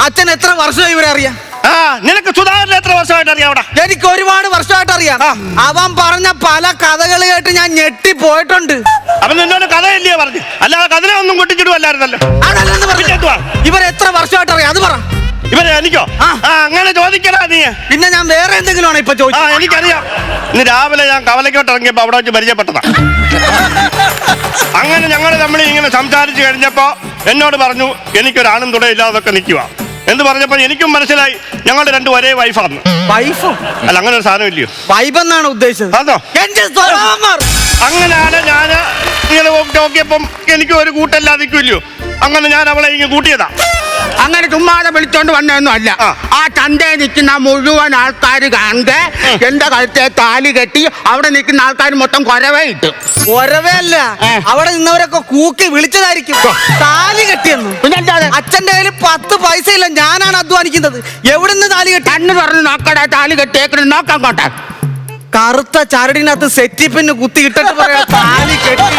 അച്ഛൻ എത്ര വർഷമായി ഇവരെ അറിയാം? നിനക്ക് സുധാകരൻ എത്ര വർഷമായിട്ട് അറിയാം? അവിടെ എനിക്ക് ഒരുപാട് വർഷമായിട്ട് അറിയാം. അവൻ പറഞ്ഞ പല കഥകൾ കേട്ട് ഞാൻ ഞെട്ടി പോയിട്ടുണ്ട്. അവൻ നിന്നോട് കഥയില്ലേ പറഞ്ഞു, അല്ലാതെ കഥനെ ഒന്നും കൊട്ടിച്ചിടുവല്ലായിരുന്നല്ലോ. ഇവരെത്ര വർഷമായിട്ട് അറിയാം അത് പറ. ഇവരെ എനിക്കോ? അങ്ങനെ ചോദിക്കടാ നീ. പിന്നെ ഞാൻ വേറെ എന്തെങ്കിലും ആണ് ഇപ്പൊ ചോദിച്ചത്? എനിക്കറിയാം. ഇന്ന് രാവിലെ ഞാൻ കവലക്കോട്ട് ഇറങ്ങിയപ്പോ അവിടെ വെച്ച് പരിചയപ്പെട്ടതാ. അങ്ങനെ ഞങ്ങൾ തമ്മിൽ ഇങ്ങനെ സംസാരിച്ചു കഴിഞ്ഞപ്പോ എന്നോട് പറഞ്ഞു എനിക്കൊരാണും തുടയില്ലാതൊക്കെ നിൽക്കുക എന്ന് പറഞ്ഞപ്പോ എനിക്കും മനസ്സിലായി ഞങ്ങൾ രണ്ടും ഒരേ വൈഫാണ്. വൈഫും അല്ല, അങ്ങനെ ഒരു സാധനം ഇല്ലയോ? വൈബ് എന്നാണ് ഉദ്ദേശിച്ചത്. അതോ? അങ്ങനെയാണ് ഞാൻ ഇങ്ങനെ നോക്കിയപ്പം എനിക്ക് ഒരു കൂട്ടല്ലാതിരിക്കില്ലയോ. അങ്ങനെ ഞാൻ അവളെ ഇങ്ങനെ കൂട്ടിയതാ. അങ്ങനെ ചുമ്മാതെ വിളിച്ചോണ്ട് വന്നൊന്നും അല്ല. ആ ചന്തയിൽ നിൽക്കുന്ന മുഴുവൻ ആൾക്കാർ കാണെ എന്റെ കഴുത്തെ താലി കെട്ടി അവിടെ നിൽക്കുന്ന ആൾക്കാർ മൊത്തം കൊരവേ ഇട്ടു. കൊരവേ അല്ല, അവിടെ നിന്നവരൊക്കെ കൂക്കി വിളിച്ചതായിരിക്കും താലി കെട്ടിയെന്ന്. അച്ഛന്റെ കയ്യിൽ 10 പൈസ ഇല്ല, ഞാനാണ് അധ്വാനിക്കുന്നത്. എവിടുന്ന് താലി കെട്ടി? അന്ന് പറഞ്ഞു നോക്കടാ താലി കെട്ടിയേക്കണം, നോക്കാൻ കോട്ടെ. കറുത്ത ചരടിനകത്ത് സെറ്റിപ്പിന് കുത്തി ഇട്ടിട്ട് പറയാ താലി കെട്ടി.